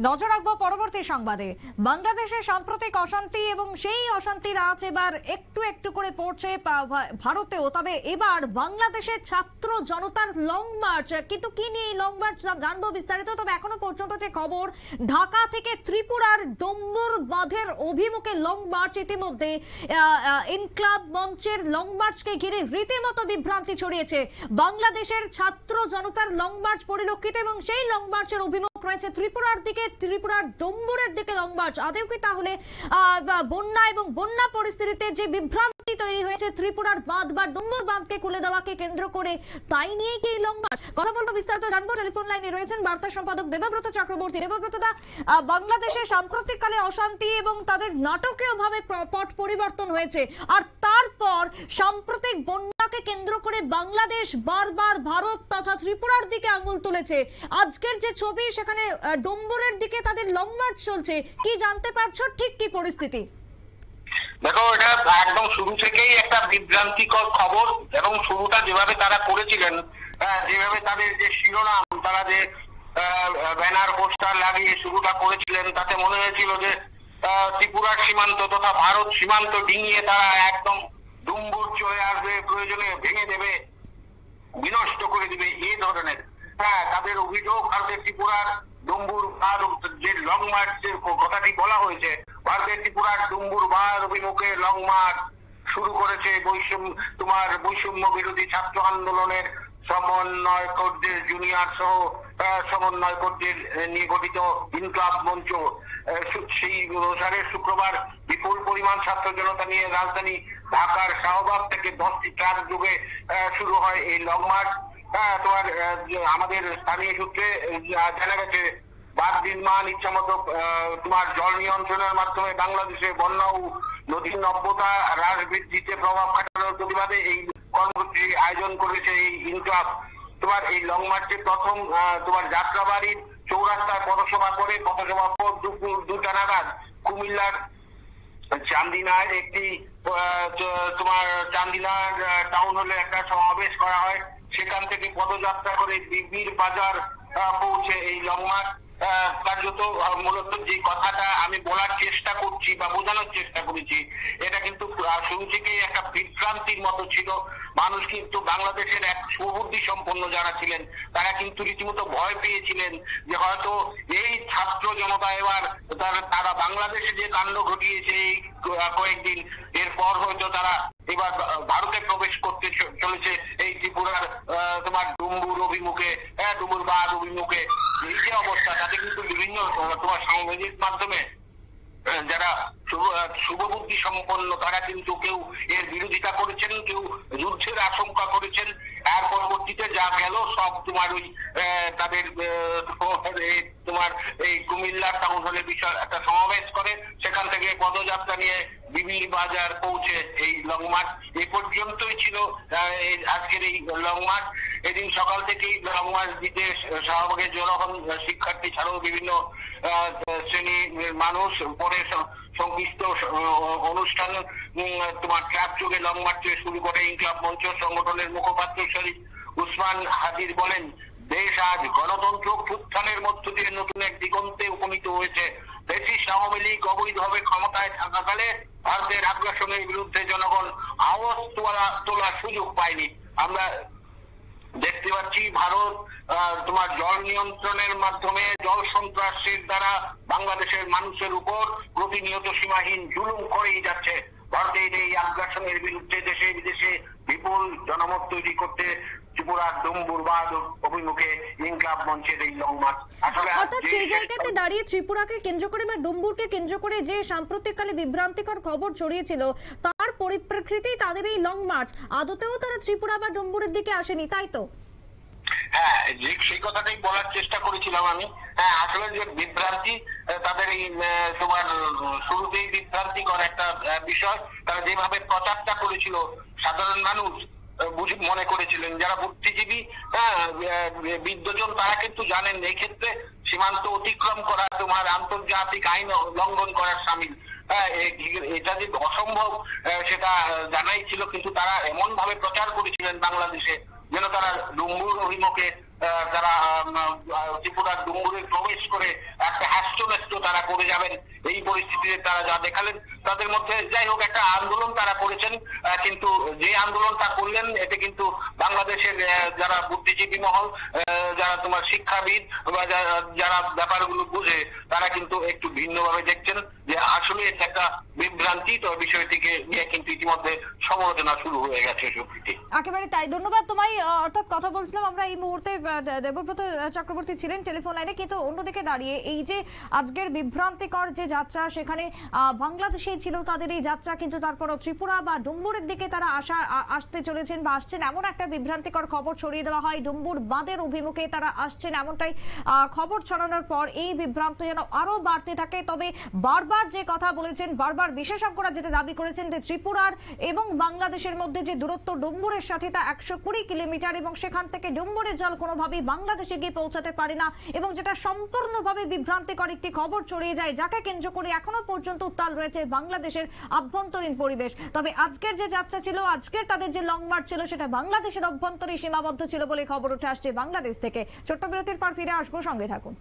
নজর রাখবো পরবর্তী সংবাদে। বাংলাদেশের সাম্প্রতিক অশান্তি এবং সেই অশান্তির আঁচ এবার একটু একটু করে পড়ছে ভারতেও। তবে এবার বাংলাদেশের ছাত্র জনতার লং মার্চ, কিন্তু কি নিয়ে এই লং মার্চ জানবো বিস্তারিত। তবে এখনো পর্যন্ত যে খবর, ঢাকা থেকে ত্রিপুরার ডম্বুর বাঁধের অভিমুখে লং মার্চ, ইতিমধ্যে ইনকলাব মঞ্চের লং মার্চকে ঘিরে রীতিমতো বিভ্রান্তি ছড়িয়েছে। বাংলাদেশের ছাত্র জনতার লং মার্চ পরিলক্ষিত এবং সেই লং মার্চের অভিমুখ রয়েছে ত্রিপুরার দিকে, ত্রিপুরার ডম্বুরের দিকে লং মার্চ। আদৌ কি তাহলে বন্যা এবং বন্যা পরিস্থিতিতে যে বিভ্রান্তি তৈরি হয়েছে ত্রিপুরার বাঁধ বা ডম্বুর বাঁধকে খুলে দেওয়াকে কেন্দ্র করে, তাই নিয়ে কি লং মার্চ? কথা বলবো, বিস্তারিত জানবো। টেলিফোন লাইনে রয়েছেন বার্তা সম্পাদক দেবব্রত চক্রবর্তী। দেবব্রত দা, বাংলাদেশের সাম্প্রতিককালে অশান্তি এবং তাদের নাটকীয় ভাবে পট পরিবর্তন হয়েছে, আর তারপর সাম্প্রতিক বন্যাকে কেন্দ্র করে বাংলাদেশ বারবার ভারত তথা ত্রিপুরার দিকে আঙুল তুলেছে। আজকের যে ছবি, সেখানে ডম্বুরের দিকে তাদের লং মার্চ চলছে। কি জানতে পারছো, ঠিক কি পরিস্থিতি? দেখো, এটা একদম শুরু থেকেই একটা বিভ্রান্তিকর খবর, এবং শুরুটা যেভাবে তারা করেছিলেন, যেভাবে তাদের যে শিরোনাম, তারা যে ব্যানার পোস্টার লাগিয়ে শুরুটা করেছিলেন, তাতে মনে হয়েছিল যে ত্রিপুরার সীমান্ত তথা ভারত সীমান্ত ডিঙিয়ে তারা একদম ডুম্বুর চলে আসবে, প্রয়োজনে ভেঙে দেবে, বিনষ্ট করে দিবে, এই ধরনের। তাদের অভিযোগ, ভারতের ত্রিপুরার ডুম্বুর বাঁধ যে লং মার্চের কথাটি বলা হয়েছে, ভারতের ত্রিপুরার ডুম্বুর বাঁধ অভিমুখে লং মার্চ শুরু করেছে বৈষম্য বিরোধী ছাত্র আন্দোলনের সমন্বয়কদের, জুনিয়র সহ সমন্বয়কদের নিয়ে গঠিত ইনকলাব মঞ্চ। সেই অনুসারে শুক্রবার বিপুল পরিমাণ ছাত্র জনতা নিয়ে রাজধানী ঢাকার শাহবাগ থেকে 10টি ট্রাক যোগে শুরু হয় এই লং মার্চ। আমাদের স্থানীয় সূত্রে জানা গেছে, বাঁধ নির্মাণ, ইচ্ছামতো জল নিয়ন্ত্রণের মাধ্যমে বাংলাদেশে বন্যা ও নদীর নব্যতা হ্রাস বৃদ্ধিতে প্রভাব খাটানোর প্রতিবাদে এই কর্মসূচি আয়োজন করেছে এই ইনকলাব। এই লং মার্চে প্রথম যাত্রাবাড়ির চৌরাস্তায় পথসভা করে, পথসভা পর দুপুর 2টা নাগাদ কুমিল্লার চান্দিনার একটি চান্দিনার টাউন হলে একটা সমাবেশ করা হয়। সেখান থেকে পদযাত্রা করে বিবির বাজার পৌঁছে এই লং মার্চ। কার্যত মূলত যে কথাটা আমি বলার চেষ্টা করছি বা বোঝানোর চেষ্টা করেছি, এটা কিন্তু শুরু থেকেই একটা বিভ্রান্তির মতো ছিল। মানুষ কিন্তু বাংলাদেশের এক সুবুদ্ধি সম্পন্ন যারা ছিলেন, তারা কিন্তু রীতিমতো ভয় পেয়েছিলেন যে হয়তো এই ছাত্র জনতা এবার তারা বাংলাদেশে যে কাণ্ড ঘটিয়েছে এই কয়েকদিন, এরপর হয়তো তারা এবার ভারতে প্রবেশ করতে চলেছে এই ত্রিপুরার ডুম্বুর অভিমুখে, ডুম্বুর বাঁধ অভিমুখে। এই যে অবস্থা, তাতে কিন্তু বিভিন্ন সাংবাদিক মাধ্যমে যারা শুভবুদ্ধি সম্পন্ন, তারা কিন্তু কেউ এর বিরোধিতা করেছেন, কেউ যুদ্ধের আশঙ্কা করেছেন। এর পরবর্তীতে যা গেল সব ওই তাদের এই কুমিল্লা টাউন হলে বিষয় একটা সমাবেশ করে, সেখান থেকে পদযাত্রা নিয়ে বিবির বাজার পৌঁছে এই লং মার্চ। এই পর্যন্তই ছিল আজকের এই লং মার্চ। এদিন সকাল থেকেই লং মার্চ দিতে শাহবাগে জড়ো হন শিক্ষার্থী ছাড়াও বিভিন্ন শ্রেণীর মানুষ। পরে সংশ্লিষ্ট অনুষ্ঠান ট্রাক যোগে লং মার্চে শুরু করে ইনকলাব মঞ্চ সংগঠনের মুখপাত্র শরীফ উসমান হাদির বলেন, দেশ আজ গণতন্ত্র উত্থানের মধ্য দিয়ে নতুন এক দিগন্তে উপনীত হয়েছে। ফ্যাসিস্ট আওয়ামী লীগ অবৈধভাবে ক্ষমতায় থাকাকালে ভারতের আগ্রাসনের বিরুদ্ধে জনগণ আওয়াজ তোলার সুযোগ পায়নি। আমরা দেখতে পাচ্ছি ভারত জল নিয়ন্ত্রণের মাধ্যমে, জল সন্ত্রাসের দ্বারা বাংলাদেশের মানুষের উপর প্রতিনিয়ত সীমাহীন জুলুম করেই যাচ্ছে। ভারতের এই আগ্রাসনের বিরুদ্ধে দেশে বিদেশে বিপুল জনমত তৈরি করতে ত্রিপুরার ডুম্বুর বাঁধ অভিমুখে ইনকলাব মঞ্চের এই লং মার্চ। অর্থাৎ সেই জায়গাতে দাঁড়িয়ে ত্রিপুরাকে কেন্দ্র করে বা ডুম্বুরকে কেন্দ্র করে যে সাম্প্রতিককালে বিভ্রান্তিকর খবর ছড়িয়েছিল, তার পরিপ্রেক্ষিতেই তাদের এই লং মার্চ। আদতেও তারা ত্রিপুরা বা ডুম্বুরের দিকে আসেনি, তাই তো? হ্যাঁ, সেই কথাটাই বলার চেষ্টা করেছিলাম আমি। আসলে যে বিভ্রান্তি, তাদের এই শুরুতেই বিভ্রান্তিকর একটা বিষয়। তারা যেভাবে প্রচারটা করেছিল, সাধারণ মানুষ মনে করেছিলেন, যারা বুদ্ধিজীবী বিদ্বজন, তারা কিন্তু জানেন এই ক্ষেত্রে সীমান্ত অতিক্রম করা আন্তর্জাতিক আইন লঙ্ঘন করার সামিল। এটা যে অসম্ভব সেটা জানাই ছিল, কিন্তু তারা এমন ভাবে প্রচার করেছিলেন বাংলাদেশে যেন তারা ডুম্বুর অভিমুখে, তারা ত্রিপুরার ডুম্বুরে প্রবেশ করে একটা তারা করে যাবেন, এই পরিস্থিতিতে তারা যা দেখালেন তাদের মধ্যে যাই হোক একটা আন্দোলন তারা করেছেন, কিন্তু যে আন্দোলনটা করলেন এতে কিন্তু বাংলাদেশের যারা বুদ্ধিজীবী মহল, যারা তোমার শিক্ষাবিদ বা যারা ব্যাপারগুলো বুঝে তারা কিন্তু একটু ভিন্নভাবে দেখছেন যে আসলে এটা একটা বিভ্রান্তি। তো বিষয়টিকে নিয়ে কিন্তু ইতিমধ্যে সমালোচনা শুরু হয়ে গেছে। সুপ্রীতি, একেবারে তাই, ধন্যবাদ তোমায়। অর্থাৎ কথা বলছিলাম আমরা এই মুহূর্তে দেবব্রত চক্রবর্তী ছিলেন টেলিফোন লাইনে, কিন্তু অন্যদিকে দাঁড়িয়ে এই যে আজকের বিভ্রান্তিকর যে যাত্রা, সেখানে বাংলাদেশেই ছিল তাদের এই যাত্রা, কিন্তু তারপরও ত্রিপুরা বা ডুম্বুরের দিকে তারা আসতে চলেছেন বা আসছেন এমন একটা বিভ্রান্তিকর খবর ছড়িয়ে দেওয়া হয়। ডুম্বুর বাঁধের অভিমুখে তারা আসছেন এমনটাই খবর ছড়ানোর পর এই বিভ্রান্ত যেন আরো বাড়তে থাকে। তবে বারবার যে কথা বলেছেন, বারবার বিশেষজ্ঞরা যেটা দাবি করেছেন যে ত্রিপুরার এবং বাংলাদেশের মধ্যে যে দূরত্ব ডুম্বুরের সাথে তা 120 কিলোমিটার, এবং সেখান থেকে ডুম্বুরের জল কোনোভাবেই বাংলাদেশে গিয়ে পৌঁছাতে পারে না, এবং যেটা সম্পূর্ণভাবে বিভ্রান্তিকর একটি খবর ছড়িয়ে যায়, যাকে কেন্দ্র করে এখনো পর্যন্ত উত্তাল রয়েছে বাংলাদেশের আভ্যন্তরীণ পরিবেশ। তবে আজকের যে যাত্রা ছিল, আজকের তাদের যে লং মার্চ ছিল, সেটা বাংলাদেশের অভ্যন্তরে সীমাবদ্ধ ছিল বলে খবর উঠে আসছে বাংলাদেশ থেকে। ছোট্ট বিরতির পর ফিরে আসবো, সঙ্গে থাকুন।